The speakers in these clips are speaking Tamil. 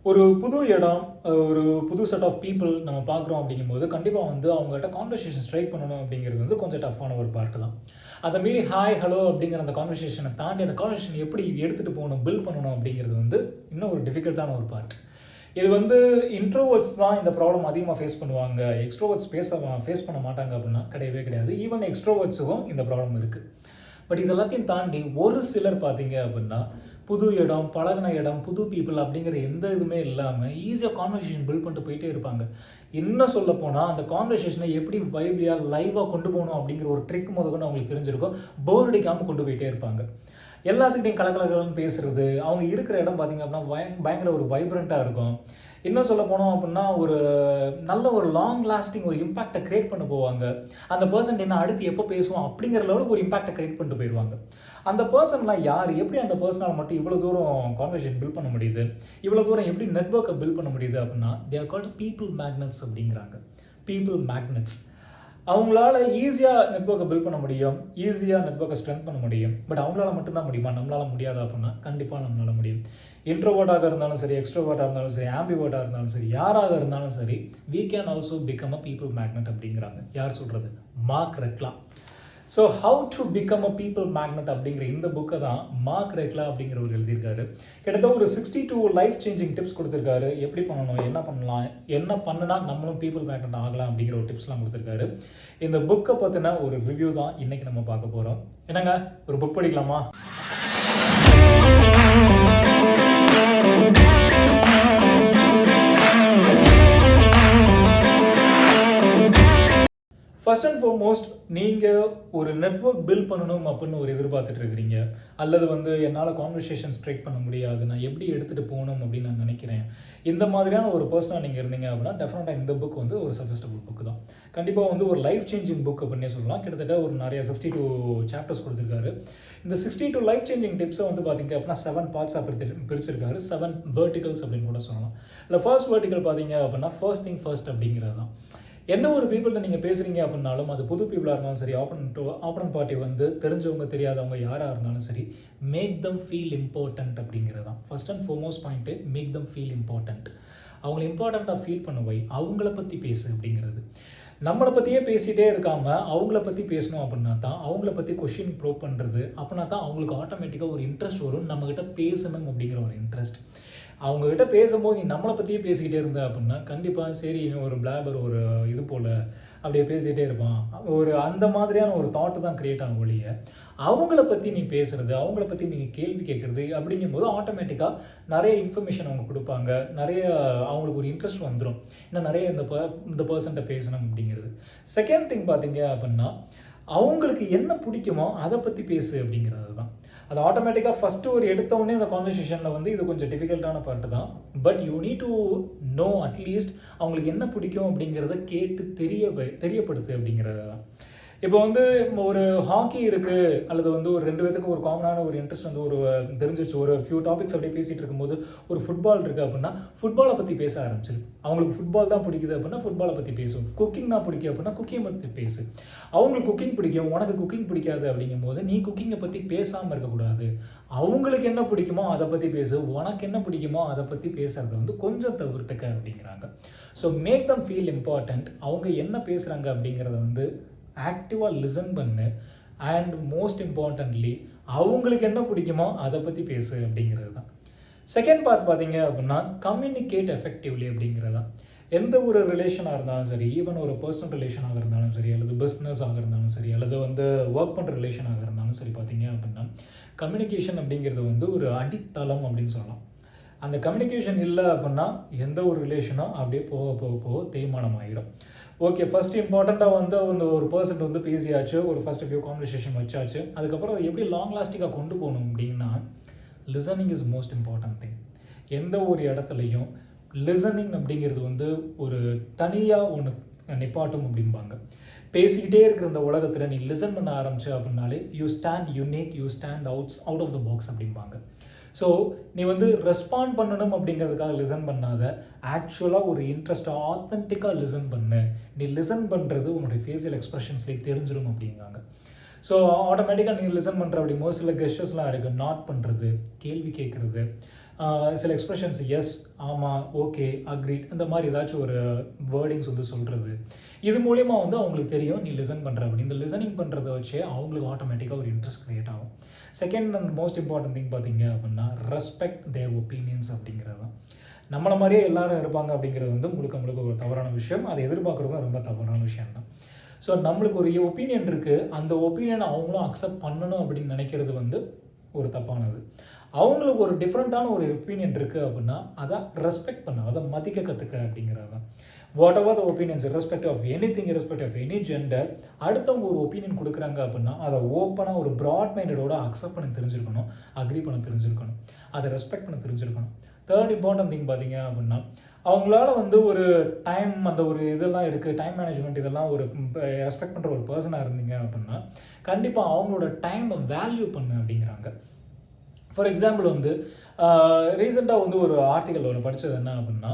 ஒரு புது இடம், ஒரு புது செட் ஆஃப் பீப்பிள் நம்ம பார்க்குறோம் அப்படிங்கும்போது, கண்டிப்பா வந்து அவங்ககிட்ட கான்வர்சேஷன் ஸ்ட்ரைக் பண்ணணும் அப்படிங்கிறது வந்து கொஞ்சம் டஃப்பான ஒரு பார்ட் தான். அத மீறி ஹாய், ஹலோ அப்படிங்கிற அந்த கான்வர்சேஷன தாண்டி அந்த கான்வர்சேஷன் எப்படி எடுத்துட்டு போணும், பில்ட் பண்ணணும் அப்படிங்கிறது வந்து இன்னும் ஒரு டிஃபிகல்ட்டான ஒரு பார்ட். இது வந்து இன்ட்ரோவர்ட்ஸ் தான் இந்த ப்ராப்ளம் அதிகமா ஃபேஸ் பண்ணுவாங்க. எக்ஸ்ட்ரோவர்ட்ஸ் ஃபேஸ் பண்ண மாட்டாங்க அப்படின்னா கிடையவே கிடையாது. ஈவன் எக்ஸ்ட்ரோவர்ட்ஸுக்கும் இந்த ப்ராப்ளம் இருக்கு. பட் இது எல்லாத்தையும் தாண்டி ஒரு சிலர் பார்த்தீங்க அப்படின்னா, புது இடம், பழகுன இடம், புது பீப்பிள் அப்படிங்கிற எந்த இதுவுமே இல்லாம ஈஸியா கான்வர்சேஷன் பில்ட் பண்ணிட்டு போயிட்டே இருப்பாங்க. இன்னும் சொல்லப்போனா, அந்த கான்வர்சேஷன எப்படி வைப்லியா, லைவா கொண்டு போணும் அப்படிங்கிற ஒரு ட்ரிக் மொதற்கொண்டு அவங்களுக்கு தெரிஞ்சிருக்கும். போர் அடிக்காம கொண்டு போயிட்டே இருப்பாங்க. எல்லாத்துக்கிட்டையும் கலகலன்னு பேசுறது, அவங்க இருக்கிற இடம் பார்த்தீங்க அப்படின்னா, பயங்கர ஒரு வைப்ரண்ட்டா இருக்கும். இன்னும் சொல்ல போனோம் அப்படின்னா, ஒரு நல்ல ஒரு லாங் லாஸ்டிங் ஒரு இம்பாக்ட்ட கிரியேட் பண்ண போவாங்க. அந்த பெர்சன் என்ன அடுத்து எப்போ பேசுவோம் அப்படிங்கிற லெவலுக்கு ஒரு இம்பாக்ட்ட கிரியேட் பண்ணிட்டு போயிருவாங்க. அந்த பெர்சன்லாம் யார்? எப்படி அந்த பெர்சனால மட்டும் இவ்வளோ தூரம் கான்வர்சேஷன் பில்ட் பண்ண முடியுது? இவ்வளோ தூரம் எப்படி நெட்வொர்க்க பில்ட் பண்ண முடியுது அப்படின்னா, they are called people magnets அப்படிங்கிறாங்க. People magnets. அவங்களால ஈஸியா நெட்வொர்க்க பில்ட் பண்ண முடியும். ஈஸியா நெட்வொர்க்க ஸ்ட்ரென்த் பண்ண முடியும். பட் அவங்களால மட்டும் தான் முடியுமா? நம்மளால முடியாதா அப்படின்னா, கண்டிப்பா நம்மளால முடியும். இன்ட்ரோவர்ட்டாக இருந்தாலும் சரி, எக்ஸ்ட்ரோவர்ட்டா இருந்தாலும் சரி, ஆம்பிவர்ட்டா இருந்தாலும் சரி, யாராக இருந்தாலும் சரி, we can also become a people magnet அப்படிங்கிறாங்க. யார் சொல்றது? Marc Reklau. So how to become a people magnet அப்படிங்கிற இந்த புக்கை தான் மார்க் ரெக்லா அப்படிங்கிறவர் எழுதியிருக்காரு. கிட்டத்தட்ட ஒரு 62 லைஃப் சேஞ்சிங் டிப்ஸ் கொடுத்துருக்காரு. எப்படி பண்ணணும், என்ன பண்ணலாம், என்ன பண்ணுனா நம்மளும் பீப்பிள் மேக்னெட் ஆகலாம் அப்படிங்கிற ஒரு டிப்ஸ்லாம் கொடுத்துருக்காரு. இந்த புக்கை பற்றின ஒரு ரிவ்யூ தான் இன்னைக்கு நம்ம பார்க்க போகிறோம். என்னங்க, ஒரு புக் படிக்கலாமா? ஃபர்ஸ்ட் அண்ட் ஃபார்மோஸ்ட் நீங்கள் ஒரு நெட்வொர்க் பில்ட் பண்ணணும் அப்படின்னு ஒரு எதிர்பார்த்துட்டு இருக்கிறீங்க. அல்லது வந்து என்னால் கான்வர்சேஷன் ஸ்ட்ரைக் பண்ண முடியாது, நான் எப்படி எடுத்துகிட்டு போகணும் அப்படின்னு நான் நினைக்கிறேன். இந்த மாதிரியான ஒரு பர்சனாக நீங்கள் இருந்தீங்க அப்படின்னா டெஃபினட்டாக இந்த புக் வந்து ஒரு சஜஸ்டபிள் புக் தான். கண்டிப்பாக வந்து ஒரு லைஃப் சேஞ்சிங் புக் அப்படின்னே சொல்லலாம். கிட்டத்தட்ட ஒரு நிறைய 62 சாப்டர்ஸ் கொடுத்துருக்காரு. இந்த 62 லைஃப் சேஞ்சிங் டிப்ஸை வந்து பார்த்தீங்க அப்படின்னா 7 பார்ட்ஸாக பிரிச்சிருக்காரு. 7 வெர்டிகல்ஸ் அப்படின்னு கூட சொல்லலாம். இல்லை ஃபர்ஸ்ட் வெர்டிகல் பார்த்தீங்க அப்படின்னா ஃபர்ஸ்ட் திங் ஃபர்ஸ்ட் அப்படிங்கிறது தான். எந்த ஒரு பீப்புள்கிட்ட நீங்கள் பேசுகிறீங்க அப்படின்னாலும், அது புது பீப்புளாக இருந்தாலும் சரி, ஆப்பனன்ட் பார்ட்டி வந்து தெரிஞ்சவங்க தெரியாதவங்க யாராக இருந்தாலும் சரி, மேக் தம் ஃபீல் இம்பார்ட்டன்ட் அப்படிங்கிறது தான் first and foremost point. Make them feel important. அவங்கள இம்பார்ட்டண்ட்டாக ஃபீல் பண்ண வை, அவங்கள பற்றி பேசு அப்படிங்கிறது. நம்மளை பற்றியே பேசிகிட்டே இருக்காமல் அவங்கள பற்றி பேசணும் அப்படின்னா தான், அவங்கள பற்றி கொஷின் ப்ரோப் பண்ணுறது அப்படின்னா தான் அவங்களுக்கு ஆட்டோமேட்டிக்காக ஒரு இன்ட்ரெஸ்ட் வரும். நம்மக்கிட்ட பேசணும் அப்படிங்கிற ஒரு இன்ட்ரெஸ்ட். அவங்ககிட்ட பேசும்போது நீ நம்மளை பற்றியே பேசிக்கிட்டே இருந்த அப்படின்னா கண்டிப்பாக சரி இவன் ஒரு பிளாபர், ஒரு இது போல் அப்படியே பேசிகிட்டே இருப்பான், ஒரு அந்த மாதிரியான ஒரு தாட்டு தான் க்ரியேட் ஆகும் ஒழிய, அவங்கள பற்றி நீ பேசுகிறது, அவங்கள பற்றி நீங்கள் கேள்வி கேட்குறது அப்படிங்கும்போது ஆட்டோமேட்டிக்காக நிறைய இன்ஃபர்மேஷன் அவங்க கொடுப்பாங்க. நிறைய அவங்களுக்கு ஒரு இன்ட்ரெஸ்ட் வந்துடும். இன்னும் நிறைய இந்த பர்சன்ட்ட பேசணும் அப்படிங்கிறது. செகண்ட் திங் பார்த்தீங்க அப்படின்னா, அவங்களுக்கு என்ன பிடிக்குமோ அதை பற்றி பேசு அப்படிங்கிறது தான். அது ஆட்டோமேட்டிக்காக ஃபஸ்ட்டு ஒரு எடுத்தவுடனே அந்த கான்வர்சேஷனில் வந்து இது கொஞ்சம் டிஃபிகல்ட்டான பார்ட்டு தான். But you need to know at least அவங்களுக்கு என்ன பிடிக்கும் அப்படிங்கிறத கேட்டு தெரியப்படுத்து அப்படிங்கிறது தான். இப்போ வந்து ஒரு ஹாக்கி இருக்குது, அல்லது வந்து ஒரு 2 பேத்துக்கும் ஒரு காமனான ஒரு இன்ட்ரெஸ்ட் வந்து ஒரு தெரிஞ்சிருச்சு. ஒரு ஃபியூ டாபிக்ஸ் அப்படியே பேசிகிட்டு இருக்கும்போது ஒரு ஃபுட்பால் இருக்குது அப்படின்னா ஃபுட்பாலை பற்றி பேச ஆரம்பிச்சிரு. அவங்களுக்கு ஃபுட்பால் தான் பிடிக்குது அப்படின்னா ஃபுட்பாலை பற்றி பேசும். குக்கிங் தான் பிடிக்கும் அப்படின்னா குக்கிங்கை பற்றி பேசு. அவங்களுக்கு குக்கிங் பிடிக்கும், உனக்கு குக்கிங் பிடிக்காது அப்படிங்கும்போது நீ குக்கிங்கை பற்றி பேசாமல் இருக்கக்கூடாது. அவங்களுக்கு என்ன பிடிக்குமோ அதை பற்றி பேசு, உனக்கு என்ன பிடிக்குமோ அதை பற்றி பேசுகிறத வந்து கொஞ்சம் தவிர்த்துக்க அப்படிங்கிறாங்க. So make them feel important. அவங்க என்ன பேசுகிறாங்க அப்படிங்கிறத வந்து ஆக்டிவாக லிசன் பண்ணு. அண்ட் மோஸ்ட் இம்பார்ட்டன்ட்லி அவங்களுக்கு என்ன பிடிக்குமோ அதை பற்றி பேசு அப்படிங்கிறது தான். செகண்ட் பார்ட் பார்த்தீங்க அப்படின்னா கம்யூனிகேட் எஃபெக்டிவ்லி அப்படிங்கிறது தான். எந்த ஒரு ரிலேஷனாக இருந்தாலும் சரி, ஈவன் ஒரு பர்சனல் ரிலேஷனாக இருந்தாலும் சரி, அல்லது பிஸ்னஸாக இருந்தாலும் சரி, அல்லது வந்து ஒர்க் பண்ணுற ரிலேஷனாக இருந்தாலும் சரி, பார்த்தீங்க அப்படின்னா கம்யூனிகேஷன் அப்படிங்கிறது வந்து ஒரு அடித்தளம் அப்படின்னு சொல்லலாம். அந்த கம்யூனிகேஷன் இல்லை அப்படின்னா எந்த ஒரு ரிலேஷனும் அப்படியே போக போக போக தேய்மானம் ஆகிடும். ஓகே, ஃபஸ்ட்டு இம்பார்ட்டண்ட்டாக வந்து அந்த ஒரு பர்சன்ட் வந்து பேசியாச்சு, ஒரு ஃபஸ்ட்டு ஃபியூ கான்வர்சேஷன் வச்சாச்சு. அதுக்கப்புறம் அதை எப்படி லாங் லாஸ்டிங்காக கொண்டு போகணும் அப்படின்னா, listening is most important thing. எந்த ஒரு இடத்துலையும் லிசனிங் அப்படிங்கிறது வந்து ஒரு தனியாக ஒன்று நிப்பாட்டும் அப்படிம்பாங்க. பேசிக்கிட்டே இருக்கிற இந்த உலகத்தில் நீ லிசன் பண்ண ஆரம்பிச்சு அப்படின்னாலே you stand unique, you stand out of the box அப்படிம்பாங்க. ஸோ நீ வந்து ரெஸ்பாண்ட் பண்ணணும் அப்படிங்கிறதுக்காக லிசன் பண்ணாத, ஆக்சுவலாக ஒரு இன்ட்ரெஸ்ட்டாக ஆத்தென்டிக்காக லிசன் பண்ணு. நீ லிசன் பண்ணுறது உன்னுடைய ஃபேஷியல் எக்ஸ்ப்ரெஷன்ஸ்லேயே தெரிஞ்சிடும் அப்படிங்காங்க. ஸோ ஆட்டோமேட்டிக்காக நீ லிசன் பண்ணுற அப்படிங்கும்போது சில கெஸ்டர்ஸ்லாம் இருக்குது. நாட் பண்ணுறது, கேள்வி கேட்குறது, சில எக்ஸ்பிரஷன்ஸ் எஸ், ஆமாம், ஓகே, அக்ரீட் இந்த மாதிரி ஏதாச்சும் ஒரு வேர்டிங்ஸ் வந்து சொல்கிறது. இது மூலிமா வந்து அவங்களுக்கு தெரியும் நீ லிசன் பண்ணுற அப்படி. இந்த லிசனிங் பண்ணுறத வச்சே அவங்களுக்கு ஆட்டோமேட்டிக்காக ஒரு இன்ட்ரெஸ்ட் க்ரியேட் ஆகும். Second and most important thing பார்த்தீங்க அப்படின்னா ரெஸ்பெக்ட் தேர் ஒப்பீனியன்ஸ் அப்படிங்கிறது தான். நம்மளை மாதிரியே எல்லாரும் இருப்பாங்க அப்படிங்கிறது வந்து முழுக்க முழுக்க ஒரு தவறான விஷயம். அதை எதிர்பார்க்குறதும் ரொம்ப தவறான விஷயம் தான். ஸோ நம்மளுக்கு ஒரு ஒப்பீனியன் இருக்குது, அந்த ஒப்பீனியனை அவங்களும் அக்செப்ட் பண்ணணும் அப்படின்னு நினைக்கிறது வந்து ஒரு தப்பானது. அவங்களுக்கு ஒரு டிஃப்ரெண்ட்டான ஒரு ஒப்பீனியன் இருக்குது அப்படின்னா அதை ரெஸ்பெக்ட் பண்ண, அதை மதிக்க கற்றுக்க அப்படிங்கிறது தான். Whatever the opinions irrespective of anything, irrespective of any gender, அடுத்தவங்க ஒரு ஒப்பீனியன் கொடுக்குறாங்க அப்படின்னா அதை ஓப்பனாக ஒரு ப்ராட் மைண்டடோட அக்செப்ட் பண்ண தெரிஞ்சிருக்கணும், அக்ரி பண்ண தெரிஞ்சிருக்கணும், அதை ரெஸ்பெக்ட் பண்ண தெரிஞ்சிருக்கணும். தேர்ட் இம்பார்ட்டன்ட் திங் பார்த்தீங்க அப்படின்னா அவங்களால வந்து ஒரு டைம், அந்த ஒரு இதெல்லாம் இருக்குது, டைம் மேனேஜ்மெண்ட் இதெல்லாம் ஒரு ரெஸ்பெக்ட் பண்ணுற ஒரு பர்சனாக இருந்தீங்க அப்படின்னா கண்டிப்பாக அவங்களோட டைமை வேல்யூ பண்ணு அப்படிங்கிறாங்க. ஃபார் எக்ஸாம்பிள் வந்து ரீசெண்டாக வந்து ஒரு ஆர்டிக்கல் ஒன்று படித்தது என்ன அப்படின்னா,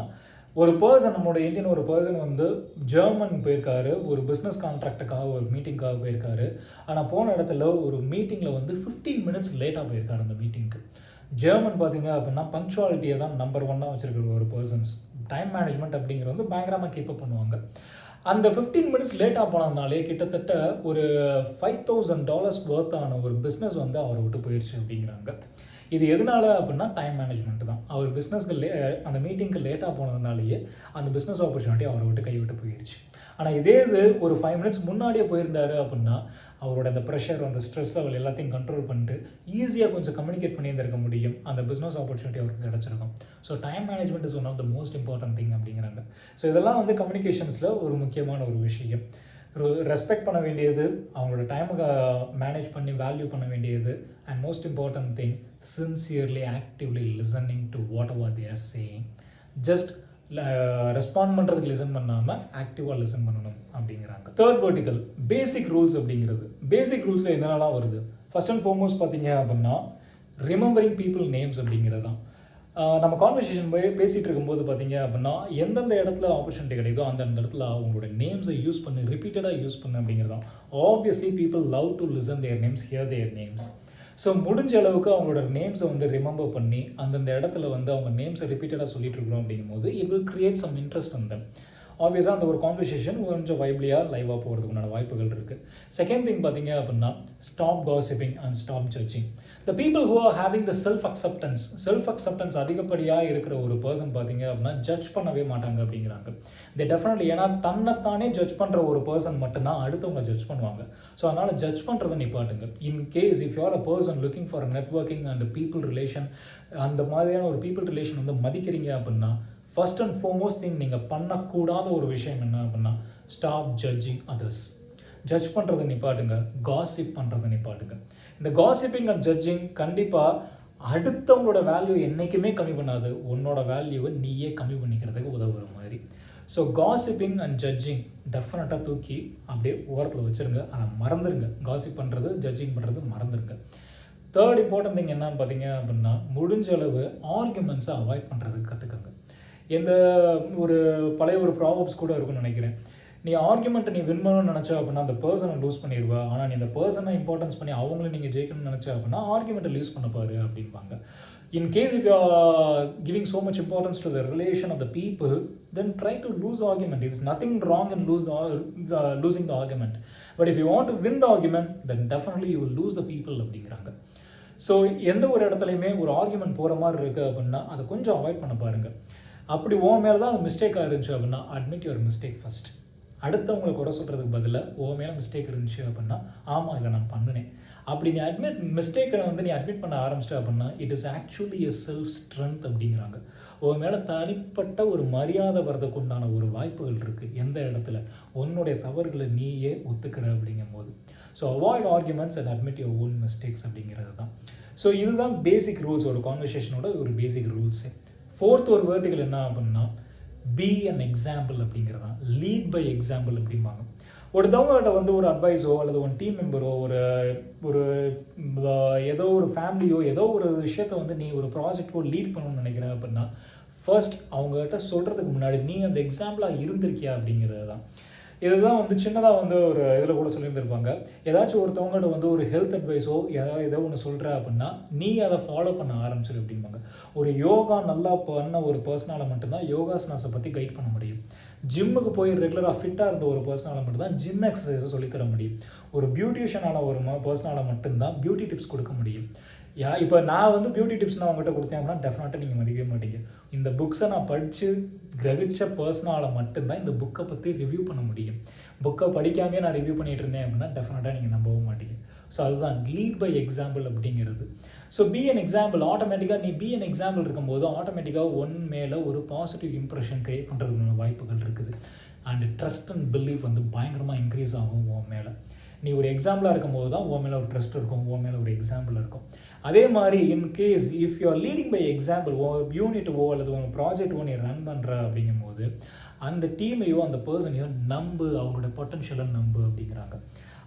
ஒரு பர்சன், நம்மளோட இந்தியன் ஒரு பர்சன் வந்து ஜெர்மன் போயிருக்காரு, ஒரு பிஸ்னஸ் கான்ட்ராக்டுக்காக ஒரு மீட்டிங்காக போயிருக்காரு. ஆனால் போன இடத்துல ஒரு மீட்டிங்கில் வந்து 15 மினிட்ஸ் லேட்டாக போயிருக்காரு அந்த மீட்டிங்க்கு. ஜெர்மன் பார்த்தீங்க அப்படின்னா பங்க்சுவாலிட்டியை தான் நம்பர் 1 இருக்கிற ஒரு பர்சன்ஸ். டைம் மேனேஜ்மெண்ட் அப்படிங்கிறது வந்து பயங்கரமாக கீப்பப் பண்ணுவாங்க. அந்த 15 மினிட்ஸ் லேட்டாக போனதுனாலே கிட்டத்தட்ட ஒரு $5,000 வர்த்தான ஒரு பிஸ்னஸ் வந்து அவரை விட்டு போயிடுச்சு அப்படிங்கிறாங்க. இது எதனால அப்படின்னா டைம் மேனேஜ்மெண்ட் தான். அவர் பிஸ்னஸ்க்கு அந்த மீட்டிங்க்கு லேட்டாக போனதுனாலேயே அந்த பிஸ்னஸ் ஆப்பர்ச்சுனிட்டி அவரை விட்டு கைவிட்டு போயிடுச்சு. ஆனால் இதே இது ஒரு 5 மினிட்ஸ் முன்னாடியே போயிருந்தாரு அப்படின்னா அவரோட அந்த ப்ரெஷர், அந்த ஸ்ட்ரெஸ் லெவல் எல்லாத்தையும் கண்ட்ரோல் பண்ணிட்டு ஈஸியாக கொஞ்சம் கம்யூனிகேட் பண்ணியிருந்திருக்க முடியும். அந்த பிஸ்னஸ் ஆப்பர்ச்சுனிட்டி அவருக்கு கிடச்சிருக்கும். So time management is one of the most important thing அப்படிங்கிறாங்க. ஸோ இதெல்லாம் வந்து கம்யூனிகேஷன்ஸில் ஒரு முக்கியமான ஒரு விஷயம். ரெஸ்பெக்ட் பண்ண வேண்டியது, அவங்களோட டைமுக்கு மேனேஜ் பண்ணி வேல்யூ பண்ண வேண்டியது, and most important thing sincerely actively listening to what ever they are saying. Just respond பண்ணுறதுக்கு லிசன் பண்ணாமல் ஆக்டிவாக லிசன் பண்ணணும் அப்படிங்கிறாங்க. தேர்ட் வெர்டிக்கல் பேசிக் ரூல்ஸ் அப்படிங்கிறது. பேசிக் ரூல்ஸில் என்னென்னலாம் வருது? ஃபர்ஸ்ட் அண்ட் ஃபார்மோஸ்ட் பார்த்தீங்க அப்படின்னா ரிமெம்பரிங் பீப்புள் நேம்ஸ் அப்படிங்கிறது தான். நம்ம கான்வர்சேஷன் பேசிகிட்டு இருக்கும்போது பார்த்தீங்க அப்படின்னா எந்தெந்த இடத்துல ஆப்பர்ச்சுனிட்டி கிடைக்குதோ அந்தந்த இடத்துல அவங்களோட நேம்ஸை யூஸ் பண்ணி ரிப்பீட்டடாக யூஸ் பண்ணு அப்படிங்கிறது தான். Obviously people love to listen there names, here there names. So முடிஞ்ச அளவுக்கு அவங்களோட நேம்ஸை வந்து ரிமெம்பர் பண்ணி அந்தந்த இடத்துல வந்து அவங்க நேம்ஸை ரிப்பீட்டடாக சொல்லிட்டு இருக்கிறோம் அப்படிங்கும்போது it will create some interest அந்த ஆப்வியஸாக அந்த ஒரு கான்வர்சேஷன் கொஞ்சம் வைப்லியாக லைவாக போகிறதுக்குண்டான வாய்ப்புகள் இருக்குது. செகண்ட் திங் பார்த்தீங்க அப்படின்னா stop gossiping and stop judging. The people who are having the self acceptance அதிகப்படியாக இருக்கிற ஒரு பர்சன் பார்த்தீங்க அப்படின்னா ஜட்ஜ் பண்ணவே மாட்டாங்க அப்படிங்கிறாங்க. டெஃபினெட்லி, ஏன்னா தன்னைத்தானே ஜட்ஜ் பண்ணுற ஒரு பர்சன் மட்டும்தான் அடுத்தவங்க ஜட்ஜ் பண்ணுவாங்க. ஸோ அதனால் ஜட்ஜ் பண்ணுறதை நிப்பாட்டுங்க. In case if you are a person looking for networking and people relation, அந்த மாதிரியான ஒரு பீப்புள் ரிலேஷன் வந்து மதிக்கிறீங்க அப்படின்னா ஃபர்ஸ்ட் அண்ட் ஃபார்மோஸ்ட் திங் நீங்கள் பண்ணக்கூடாத ஒரு விஷயம் என்ன அப்படின்னா ஸ்டாப் ஜட்ஜிங் அதர்ஸ். ஜட்ஜ் பண்ணுறதை நிப்பாட்டுங்க, காசிப் பண்ணுறதை நிப்பாட்டுங்க. இந்த காசிப்பிங் அண்ட் ஜட்ஜிங் கண்டிப்பாக அடுத்தவங்களோட வேல்யூ என்றைக்குமே கம்மி பண்ணாது, உன்னோட வேல்யூவை நீயே கம்மி பண்ணிக்கிறதுக்கு உதவுற மாதிரி. ஸோ காசிப்பிங் அண்ட் ஜட்ஜிங் டெஃபினட்டாக தூக்கி அப்படியே ஓரத்தில் வச்சுருங்க. ஆனால் மறந்துடுங்க, காசிப் பண்ணுறது ஜட்ஜிங் பண்ணுறது மறந்துடுங்க. தேர்ட் இம்பார்ட்டன்ட் திங் என்னன்னு பார்த்தீங்க அப்படின்னா முடிஞ்ச அளவு ஆர்குமெண்ட்ஸை அவாய்ட் பண்ணுறதுக்கு கற்றுக்கங்க. எந்த ஒரு பழைய ஒரு ப்ராப்ளம்ஸ் கூட இருக்குன்னு நினைக்கிறேன். நீ ஆர்குமெண்ட்டை நீ வின் பண்ணணும்னு நினச்சா அப்படின்னா அந்த பர்சனை லூஸ் பண்ணிடுவா. ஆனால் நீ இந்த பர்சனை இம்பார்ட்டன்ஸ் பண்ணி அவங்கள நீங்கள் ஜெயிக்கணும்னு நினச்சா அப்படின்னா ஆர்குமெண்ட்டை லூஸ் பண்ண பாரு அப்படின்பாங்க. In case if you are giving so much importance to the relation of the people, then try to lose argument. There is nothing wrong in losing the argument. But if you want to win the argument, then definitely you will lose the people அப்படிங்கிறாங்க. ஸோ எந்த ஒரு இடத்துலையுமே ஒரு ஆர்குமெண்ட் போகிற மாதிரி இருக்குது அப்படின்னா அதை கொஞ்சம் அவாய்ட் பண்ண பாருங்கள். அப்படி உன் மேலே தான் அது மிஸ்டேக்காக இருந்துச்சு அப்படின்னா அட்மிட் யுவர் மிஸ்டேக் ஃபஸ்ட். அடுத்தவங்களை குறை சொல்கிறதுக்கு பதிலாக உன் மேலே மிஸ்டேக் இருந்துச்சு அப்படின்னா ஆமாம் இதை நான் பண்ணினேன் அப்படி நீ மிஸ்டேக்கை வந்து நீ அட்மிட் பண்ண ஆரம்பிச்சிட்ட அப்படின்னா it is actually a self strength அப்படிங்கிறாங்க. உன் மேலே தனிப்பட்ட ஒரு மரியாதை வர்றதுக்கு உண்டான ஒரு வாய்ப்புகள் இருக்குது எந்த இடத்துல உன்னுடைய தவறுகளை நீயே ஒத்துக்கிற அப்படிங்கும் போது. So avoid arguments and admit your own mistakes அப்படிங்கிறது தான். ஸோ இதுதான் பேசிக் ரூல்ஸ், ஒரு கான்வர்சேஷனோட ஒரு பேசிக் ரூல்ஸு. ஃபோர்த் ஒரு வேர்டிக்கல் என்ன அப்படின்னா பி அன் எக்ஸாம்பிள் அப்படிங்கிறது தான். லீட் பை எக்ஸாம்பிள் அப்படிம்பாங்க. ஒருத்தவங்ககிட்ட வந்து ஒரு அட்வைஸோ அல்லது ஒரு டீம் மெம்பரோ ஒரு ஒரு ஏதோ ஒரு ஃபேமிலியோ ஏதோ ஒரு விஷயத்த வந்து நீ ஒரு ப்ராஜெக்டோ லீட் பண்ணணும்னு நினைக்கிற அப்படின்னா ஃபர்ஸ்ட் அவங்ககிட்ட சொல்கிறதுக்கு முன்னாடி நீ அந்த எக்ஸாம்பிளாக இருந்திருக்கியா அப்படிங்கிறது தான். இதுதான் வந்து சின்னதாக வந்து ஒரு இதில் கூட சொல்லியிருந்திருப்பாங்க. ஏதாச்சும் ஒருத்தவங்ககிட்ட வந்து ஒரு ஹெல்த் அட்வைஸோ ஏதோ ஒன்று சொல்கிற அப்படின்னா நீ அதை ஃபாலோ பண்ண ஆரம்பிச்சிரு அப்படிம்பாங்க. ஒரு யோகா நல்லா பண்ண ஒரு பர்சனால் மட்டும்தான் யோகாசனாஸை பற்றி கைட் பண்ண முடியும். ஜிம்முக்கு போய் ரெகுலராக ஃபிட்டாக இருந்த ஒரு பர்சனால் மட்டும்தான் ஜிம் எக்ஸசைஸை சொல்லித்தர முடியும். ஒரு பியூட்டிஷியனான ஒரு பர்சனால் மட்டும்தான் பியூட்டி டிப்ஸ் கொடுக்க முடியும். இப்போ நான் வந்து பியூட்டி டிப்ஸ் நான் உங்கள்கிட்ட கொடுத்தேன் அப்படின்னா டெஃபினட்டாக நீங்கள் மதிக்கவே மாட்டீங்க. இந்த புக்ஸை நான் படித்து கிரகிச்ச பர்சனால் மட்டும்தான் இந்த புக்கை பற்றி ரிவ்யூ பண்ண முடியும். புக்கை படிக்காமே நான் ரிவ்யூ பண்ணிகிட்டு இருந்தேன் அப்படின்னா டெஃபினட்டாக நீங்கள் நம்பவும் மாட்டீங்க. ஸோ அதுதான் லீட் பை எக்ஸாம்பிள் அப்படிங்கிறது. So be an example. ஆட்டோமேட்டிக்காக நீ பி அன் எக்ஸாம்பிள் இருக்கும்போது ஆட்டோமேட்டிக்காக ஒன் மேலே ஒரு பாசிட்டிவ் இம்ப்ரெஷன் க்ரியேட் பண்ணுறதுக்கான வாய்ப்புகள் இருக்குது. அண்ட் ட்ரஸ்ட் அண்ட் பிலீஃப் வந்து பயங்கரமாக இன்க்ரீஸ் ஆகும் உன் மேலே. நீ ஒரு எக்ஸாம்பிளாக இருக்கும்போது தான் உன் மேலே ஒரு ட்ரஸ்ட் இருக்கும், உன் மேலே ஒரு எக்ஸாம்பிள் இருக்கும். அதே மாதிரி in case if you are leading by example, யூனிட்டோ அல்லது உங்கள் ப்ராஜெக்டோ நீ ரன் பண்ணுற அப்படிங்கும்போது அந்த டீமையோ அந்த பர்சனையோ நம்பு, அவங்களோட பொட்டன்ஷியலை நம்பு அப்படிங்கிறாங்க.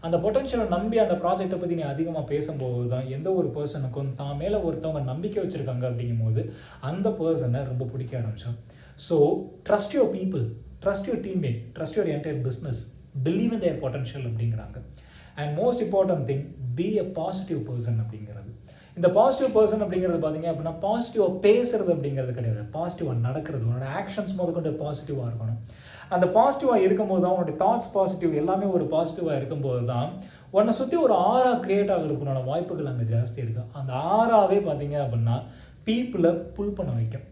அந்த பொட்டன்ஷியலை நம்பி அந்த ப்ராஜெக்டை பற்றி நீ அதிகமாக பேசும்போது தான் எந்த ஒரு பர்சனுக்கும் தான் மேலே ஒருத்தவங்க நம்பிக்கை வச்சுருக்காங்க அப்படிங்கும்போது அந்த பர்சனை ரொம்ப பிடிக்க ஆரம்பிச்சோம். So trust your people, trust your teammate, trust your entire business, believe in their potential அப்படிங்கிறாங்க. And most important thing, be a positive person அப்படிங்கிறது. இந்த பாசிட்டிவ் பர்சன் அப்படிங்கிறது பார்த்தீங்க அப்படின்னா பாசிட்டிவாக பேசுறது அப்படிங்கிறது கிடையாது, பாசிட்டிவாக நடக்கிறது. உன்னோட ஆக்ஷன்ஸ் முதற்கொண்டு பாசிட்டிவாக இருக்கணும். அந்த பாசிட்டிவாக இருக்கும்போது தான் உன்னோட தாட்ஸ் பாசிட்டிவ், எல்லாமே ஒரு பாசிட்டிவாக இருக்கும்போது தான் உன்னை சுற்றி ஒரு ஆரா கிரியேட் ஆகிறதுக்குண்டான வாய்ப்புகள் அங்கே ஜாஸ்தி இருக்குது. அந்த ஆராவே பார்த்தீங்க அப்படின்னா பீப்புளை புல் பண்ண வைக்கும்,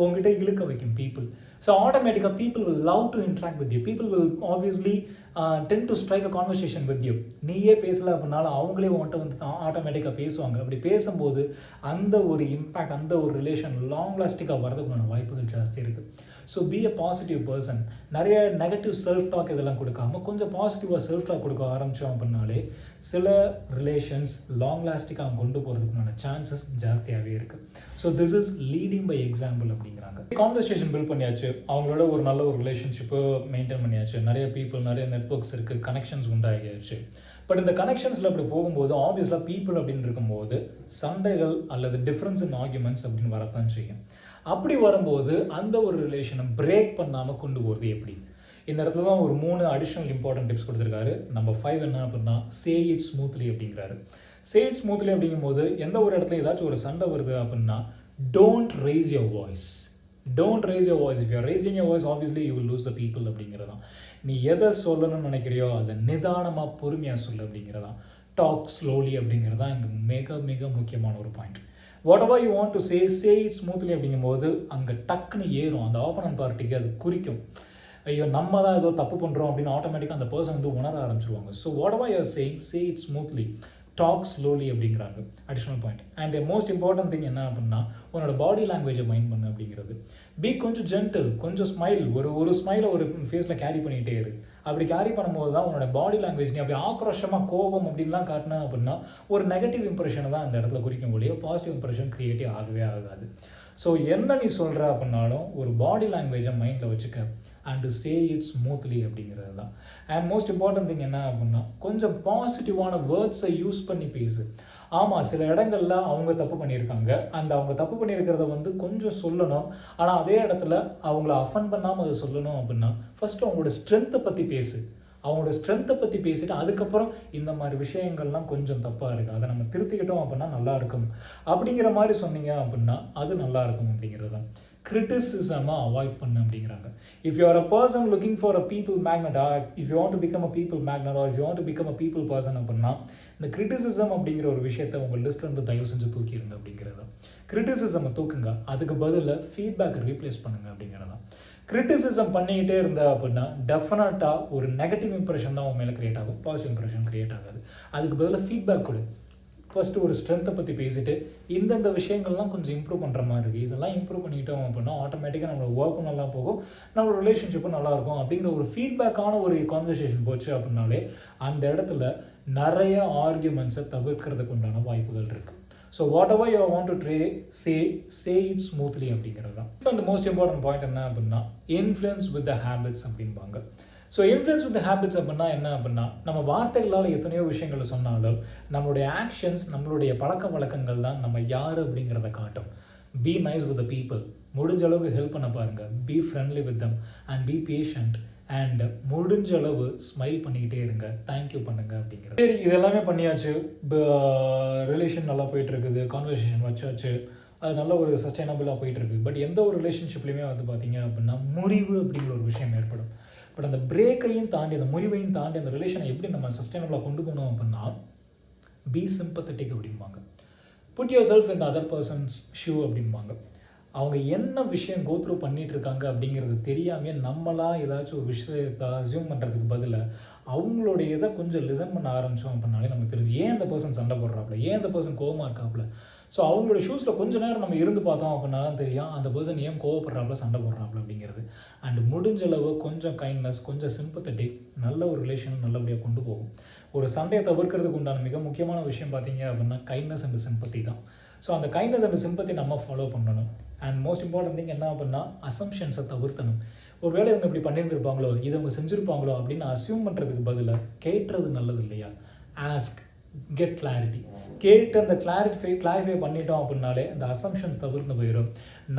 உங்ககிட்ட இழுக்க வைக்கும் பீப்புள். ஸோ ஆட்டோமேட்டிக்காக people will love to interact with you. People will obviously ten to strike a conversation with you. நீயே பேசலை அப்படின்னாலும் அவங்களே உன்கிட்ட வந்து ஆட்டோமேட்டிக்காக பேசுவாங்க. அப்படி பேசும்போது அந்த ஒரு இம்பேக்ட், அந்த ஒரு ரிலேஷன் லாங் லாஸ்டிக்காக வரதுக்கான வாய்ப்புகள் ஜாஸ்தி இருக்குது. So be a positive person. நிறைய நெகட்டிவ் செல்ஃப் டாக் இதெல்லாம் கொடுக்காம கொஞ்சம் பாசிட்டிவாக செல்ஃப் டாக் கொடுக்க ஆரம்பித்தோம் அப்படின்னாலே சில ரிலேஷன்ஸ் லாங் லாஸ்டிக்காக கொண்டு போகிறதுக்குண்டான சான்சஸ் ஜாஸ்தியாகவே இருக்குது. So this is leading by example அப்படிங்கிறாங்க. கான்வர்சேஷன் பில்ட் பண்ணியாச்சு, அவங்களோட ஒரு நல்ல ஒரு ரிலேஷன்ஷிப்பை மெயின்டைன் பண்ணியாச்சு, நிறைய பீப்புள், நிறைய நெட்வொர்க்ஸ் இருக்குது, கனெக்ஷன்ஸ் உண்டாகியாச்சு. பட் இந்த கனெக்ஷன்ஸில் அப்படி போகும்போது ஆப்வியஸ்லாக பீப்புள் அப்படின்னு இருக்கும்போது சண்டைகள் அல்லது டிஃப்ரென்ஸ் இன் ஆர்குமெண்ட்ஸ் அப்படின்னு வரத்தான் செய்யும். அப்படி வரும்போது அந்த ஒரு ரிலேஷனை பிரேக் பண்ணாமல் கொண்டு போகிறது எப்படி? இந்த இடத்துல தான் ஒரு 3 அடிஷ்னல் இம்பார்ட்டன்ட் டிப்ஸ் கொடுத்துருக்காரு. நம்பர் 5 என்ன அப்படின்னா சே இட் ஸ்மூத்லி அப்படிங்கிறாரு. சே இட் ஸ்மூத்லி அப்படிங்கும்போது எந்த ஒரு இடத்துல ஏதாச்சும் ஒரு சண்டை வருது அப்படின்னா don't raise your voice. Don't raise your voice. If you are raising your voice obviously you will lose the people அப்படிங்கிறதான். நீ எதை சொல்லணும்னு நினைக்கிறியோ அதை நிதானமாக பொறுமையாக சொல்லு அப்படிங்கிறதான். டாக் ஸ்லோலி அப்படிங்கிறது தான் இங்கே மிக மிக முக்கியமான ஒரு point. What ever you want to say it smoothly அப்படிங்கும்போது அங்கே டக்குன்னு ஏறும், அந்த ஆப்போனன்ட் பார்ட்டிக்கு அது குறிக்கும். ஐயோ நம்ம தான் ஏதோ தப்பு பண்ணுறோம் அப்படின்னு ஆட்டோமேட்டிக்காக அந்த பர்சன் வந்து உணர ஆரம்பிச்சிருவாங்க. So whatever you are saying, say it smoothly, talk slowly அப்படிங்கிறாங்க. Additional point. And most important thing என்ன அப்படின்னா உன்னோட பாடி லாங்குவேஜை மைண்ட் பண்ணு அப்படிங்கிறது. பி கொஞ்சம் ஜென்டில், கொஞ்சம் ஸ்மைல், ஒரு ஸ்மைலை ஒரு ஃபேஸில் கேரி பண்ணிகிட்டே இரு. அப்படி கேரி பண்ணும்போது தான் உன்னோட பாடி லாங்குவேஜ் நீ அப்படி ஆக்ரோஷமாக கோபம் அப்படின்லாம் காட்டினா அப்படின்னா ஒரு நெகட்டிவ் இம்ப்ரெஷனை தான் அந்த இடத்துல குறிக்கும் போலியோ பாசிட்டிவ் இம்ப்ரெஷன் க்ரியேட்டிவ் ஆகவே ஆகாது. ஸோ என்ன நீ சொல்கிற அப்படின்னாலும் ஒரு பாடி லாங்குவேஜை மைண்டில் வச்சுக்க அண்டு சே இட் ஸ்மூத்லி அப்படிங்கிறது தான். அண்ட் மோஸ்ட் இம்பார்ட்டன்ட் திங் என்ன அப்படின்னா கொஞ்சம் பாசிட்டிவான வேர்ட்ஸை யூஸ் பண்ணி பேசு. ஆமாம், சில இடங்கள்ல அவங்க தப்பு பண்ணியிருக்காங்க, அவங்க தப்பு பண்ணியிருக்கிறத வந்து கொஞ்சம் சொல்லணும். ஆனால் அதே இடத்துல அவங்கள அஃபண்ட் பண்ணாமல் அதை சொல்லணும் அப்படின்னா ஃபஸ்ட்டு அவங்களோட ஸ்ட்ரென்த்தை பற்றி பேசு. அவங்களோட ஸ்ட்ரென்த்தை பற்றி பேசிட்டு அதுக்கப்புறம் இந்த மாதிரி விஷயங்கள்லாம் கொஞ்சம் தப்பாக இருக்குது, அதை நம்ம திருத்திக்கிட்டோம் அப்படின்னா நல்லாயிருக்கும் அப்படிங்கிற மாதிரி சொன்னீங்க அப்படின்னா அது நல்லாயிருக்கும் அப்படிங்கிறது தான். கிரிட்டிசிசமாக அவாய்ட் பண்ணு அப்படிங்கிறாங்க. If you are a person looking for a people magnet, if you want to become a people magnet or if you want to become a people person அப்படின்னா இந்த கிரிட்டிசிசம் அப்படிங்கிற ஒரு விஷயத்தை உங்கள் லிஸ்ட்லேருந்து தயவு செஞ்சு தூக்கிடுங்க அப்படிங்கிறது தான். கிரிட்டிசிசமை தூக்குங்க, அதுக்கு பதிலாக ஃபீட்பேக்கை ரீப்ளேஸ் பண்ணுங்க அப்படிங்கிறது தான். கிரிட்டிசிசம் பண்ணிக்கிட்டே இருந்தா அப்படின்னா டெஃபினட்டாக ஒரு நெகட்டிவ் இம்ப்ரெஷன் தான் உன் மேலே கிரியேட் ஆகும், பாசிட்டிவ் இம்ப்ரெஷன் கிரியேட் ஆகாது. அதுக்கு பதிலாக ஃபீட்பேக் கொடு. ஃபஸ்ட்டு ஒரு ஸ்ட்ரென்த்தை பற்றி பேசிட்டு இந்தந்த விஷயங்கள்லாம் கொஞ்சம் இம்ப்ரூவ் பண்ணுற மாதிரி இருக்குது, இதெல்லாம் இம்ப்ரூவ் பண்ணிக்கிட்டோம் அப்படின்னா ஆட்டோமேட்டிக்காக நம்மளோட ஒர்க்கும் நல்லா போகும், நம்மளோட ரிலேஷன்ஷிப்பும் நல்லாயிருக்கும் அப்படிங்கிற ஒரு ஃபீட்பேக்கான ஒரு கான்வர்சேஷன் போச்சு அப்படின்னாலே அந்த இடத்துல நிறைய ஆர்கியூமெண்ட்ஸை தவிர்க்கிறதுக்கு உண்டான வாய்ப்புகள் இருக்குது. So whatever you want to say it smoothly அப்படிங்கிறது தான். அந்த மோஸ்ட் இம்பார்ட்டன்ட் பாயிண்ட் என்ன அப்படின்னா இன்ஃப்ளூயன்ஸ் வித் த ஹேபிட்ஸ் அப்படிம்பாங்க. ஸோ இன்ஃப்ளூயன்ஸ் வித் ஹேபிட்ஸ் அப்படின்னா என்ன அப்படின்னா நம்ம வார்த்தைகளால் எத்தனையோ விஷயங்களை சொன்னாலும் நம்மளுடைய ஆக்ஷன்ஸ், நம்மளுடைய பழக்க வழக்கங்கள் தான் நம்ம யார் அப்படிங்கிறத காட்டும். Be nice with the people, முடிஞ்ச அளவுக்கு ஹெல்ப் பண்ண பாருங்கள். Be friendly with them and B patient and முடிஞ்ச அளவு ஸ்மைல் பண்ணிக்கிட்டே இருங்க, தேங்க்யூ பண்ணுங்க அப்படிங்கிறது. சரி, இது எல்லாமே பண்ணியாச்சு. ரிலேஷன் நல்லா போயிட்டுருக்குது, கான்வர்சேஷன் வச்சாச்சு, அது நல்ல ஒரு சஸ்டைனபிளாக போயிட்டுருக்கு. பட் எந்த ஒரு ரிலேஷன்ஷிப்லையுமே வந்து பார்த்தீங்க அப்படின்னா முறிவு அப்படிங்கிற ஒரு விஷயம் ஏற்படும். பட் அந்த பிரேக்கையும் தாண்டி, அந்த முறிவையும் தாண்டி அந்த ரிலேஷனை எப்படி நம்ம சஸ்டைனபிளாக கொண்டு போகணும் அப்படின்னா, பி சிம்பத்தட்டிக் அப்படிம்பாங்க. Put yourself in the other person's shoe அப்படிம்பாங்க. அவங்க என்ன விஷயம் கோ த்ரூ பண்ணிகிட்டு இருக்காங்க அப்படிங்கிறது தெரியாமே நம்மளாக ஏதாச்சும் ஒரு விஷயத்தை அசியூம் பண்ணுறதுக்கு பதிலாக அவங்களுடைய இதை கொஞ்சம் லிசன் பண்ண ஆரம்பித்தோம் அப்படின்னாலே நமக்கு தெரியும் ஏன் அந்த பர்சன் சண்டை போடுறாப்புல, ஏன் அந்த பர்சன் கோவமாக இருக்காப்புல. ஸோ அவங்களோட ஷூஸில் கொஞ்சம் நேரம் நம்ம இருந்து பார்த்தோம் அப்படின்னா தான் தெரியும் அந்த பர்சன் ஏன் கோவப்படுறாப்புல, சண்டை போடுறாப்புல அப்படிங்கிறது. அண்ட் முடிஞ்சளவு கொஞ்சம் கைண்ட்னஸ், கொஞ்சம் சிம்பத்தட்டிக், நல்ல ஒரு ரிலேஷனை நல்லபடியாக கொண்டு போகும். ஒரு சண்டையை தவிர்க்கிறதுக்கு உண்டான மிக முக்கியமான விஷயம் பார்த்தீங்க அப்படின்னா கைண்ட்னஸ் அண்ட் சிம்பத்தி தான். ஸோ அந்த கைண்ட்னஸ் அண்ட் சிம்பத்தி நம்ம ஃபாலோ பண்ணணும். அண்ட் மோஸ்ட் இம்பார்ட்டன்ட் திங் என்ன அப்படின்னா அசம்ஷன்ஸை தவிர்த்தணும். ஒரு வேளை இவங்க இப்படி பண்ணியிருந்திருப்பாங்களோ, இதை அவங்க செஞ்சுருப்பாங்களோ அப்படின்னு அசியூம் பண்ணுறதுக்கு பதிலாக கேட்டுறது நல்லது இல்லையா? Ask, get clarity. கேட்டு அந்த கிளாரிஃபை பண்ணிட்டோம் அப்படின்னாலே அந்த அசம்ஷன்ஸ் தவிர்த்து போயிடும்.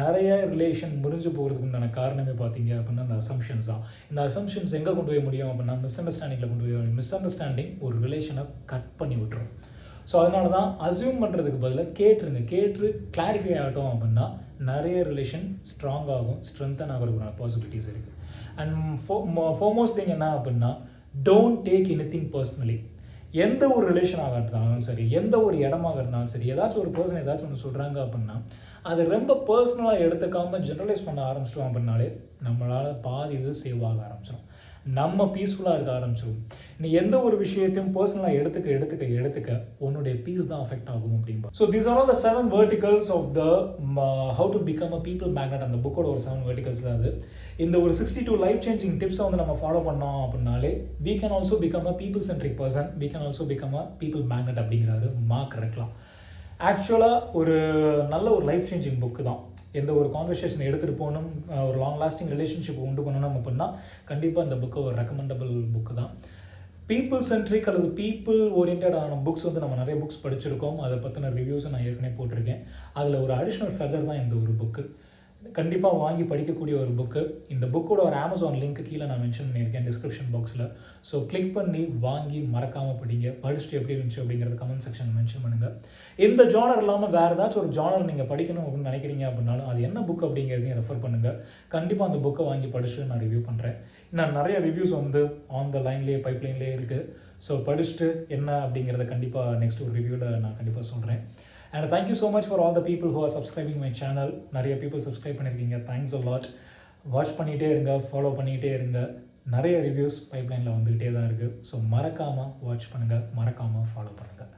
நிறைய ரிலேஷன் முறிஞ்சு போகிறதுக்கு உண்டான காரணமே பார்த்தீங்க அப்படின்னா அந்த அசம்ஷன்ஸ் தான். இந்த அசம்ஷன்ஸ் எங்கே கொண்டு போய் முடியும் அப்படின்னா மிஸ் அண்டர்ஸ்டாண்டிங்கில் கொண்டு போய் மிஸ் அண்டர்ஸ்டாண்டிங் ஒரு ரிலேஷனை கட் பண்ணி விட்டுரும். ஸோ அதனால தான் அசியூம் பண்ணுறதுக்கு பதிலாக கேட்டுருங்க. கேட்டு கிளாரிஃபை ஆகட்டும் அப்படின்னா நிறைய ரிலேஷன் ஸ்ட்ராங் ஆகும், ஸ்ட்ரென்தன் ஆகிறதுக்கான பாசிபிலிட்டிஸ் இருக்குது. அண்ட் ஃபோர்மோஸ்ட் திங் என்ன அப்படின்னா டோன்ட் டேக் எனிதிங் பர்சனலி. எந்த ஒரு ரிலேஷனாக இருந்தாலும் சரி, எந்த ஒரு இடமாக இருந்தாலும் சரி, ஏதாச்சும் ஒரு பர்சன் ஏதாச்சும் ஒன்று சொல்கிறாங்க அப்படின்னா அது ரொம்ப பர்சனலாக எடுத்துக்காமல் ஜெனரலைஸ் பண்ண ஆரம்பிச்சிட்டோம் அப்படின்னாலே நம்மளால் பாதி இது சேவ் ஆக ஆரம்பிச்சிடும், நம்ம பீஸ்ஃபுல்லாக இருக்க ஆரம்பிச்சிடும். நீ எந்த ஒரு விஷயத்தையும் பர்சனலாக எடுத்துக்க உன்னுடைய பீஸ் தான் அஃபெக்ட் ஆகும் அப்படின்பா. So these are all the 7 verticals of the how to become a people magnet. அந்த புக்கோட ஒரு 7 verticals தான் அது. இந்த ஒரு 62 லைஃப் சேஞ்சிங் டிப்ஸை வந்து நம்ம ஃபாலோ பண்ணோம் அப்படின்னாலே we can also become a people centric person, we can also become a people magnet அப்படிங்கிறாரு மார்க் ரெக்லாம். ஆக்சுவலாக ஒரு நல்ல ஒரு லைஃப் சேஞ்சிங் புக்கு தான். எந்த ஒரு கான்வர்சேஷன் எடுத்துகிட்டு போகணும், ஒரு லாங் லாஸ்டிங் ரிலேஷன்ஷிப் உண்டு பண்ணணும் அப்படின்னா கண்டிப்பாக இந்த புக்கு ஒரு ரெக்கமெண்டபிள் புக்கு தான். பீப்புள் சென்ட்ரிக் அல்லது பீப்புள் ஓரியன்டான புக்ஸ் வந்து நம்ம நிறைய புக்ஸ் படிச்சிருக்கோம். அதை பற்றின ரிவ்யூஸை நான் ஏற்கனவே போட்டிருக்கேன். அதில் ஒரு அடிஷ்னல் ஃபெதர் தான் இந்த ஒரு புக்கு. கண்டிப்பாக வாங்கி படிக்கக்கூடிய ஒரு புக்கு. இந்த புக்கோட ஒரு அமேசான் லிங்க் கீழே நான் மென்ஷன் பண்ணியிருக்கேன் டிஸ்கிரிப்ஷன் பாக்ஸில். ஸோ கிளிக் பண்ணி வாங்கி மறக்காமல் படிங்க. படிச்சுட்டு எப்படி இருந்துச்சு அப்படிங்கிறது கமெண்ட் செக்ஷன் மென்ஷன் பண்ணுங்கள். இந்த ஜானர் இல்லாமல் வேறு ஏதாச்சும் ஒரு ஜானர் நீங்கள் படிக்கணும் அப்படின்னு நினைக்கிறீங்க அப்படின்னாலும் அது என்ன புக் அப்படிங்கிறதையும் ரெஃபர் பண்ணுங்கள். கண்டிப்பாக அந்த புக்கை வாங்கி படிச்சுட்டு நான் ரிவ்யூ பண்ணுறேன். இன்னும் நிறைய ரிவ்யூஸ் வந்து ஆன் த லைன்லேயே பைப்லைன்லேயே இருக்குது. ஸோ படிச்சுட்டு என்ன அப்படிங்கிறத கண்டிப்பாக நெக்ஸ்ட் ஒரு ரிவ்யூவில் நான் கண்டிப்பாக சொல்கிறேன். And thank you so much for all the people who are subscribing my channel. நிறைய people subscribe பண்ணியிருக்கீங்க, தேங்க்ஸ் a lot. வாட்ச் பண்ணிகிட்டே இருங்க, ஃபாலோ பண்ணிக்கிட்டே இருங்க. நிறைய ரிவ்யூஸ் பைப்லைனில் வந்துக்கிட்டே தான் இருக்குது. ஸோ மறக்காமல் வாட்ச் பண்ணுங்கள், மறக்காமல் ஃபாலோ பண்ணுங்கள்.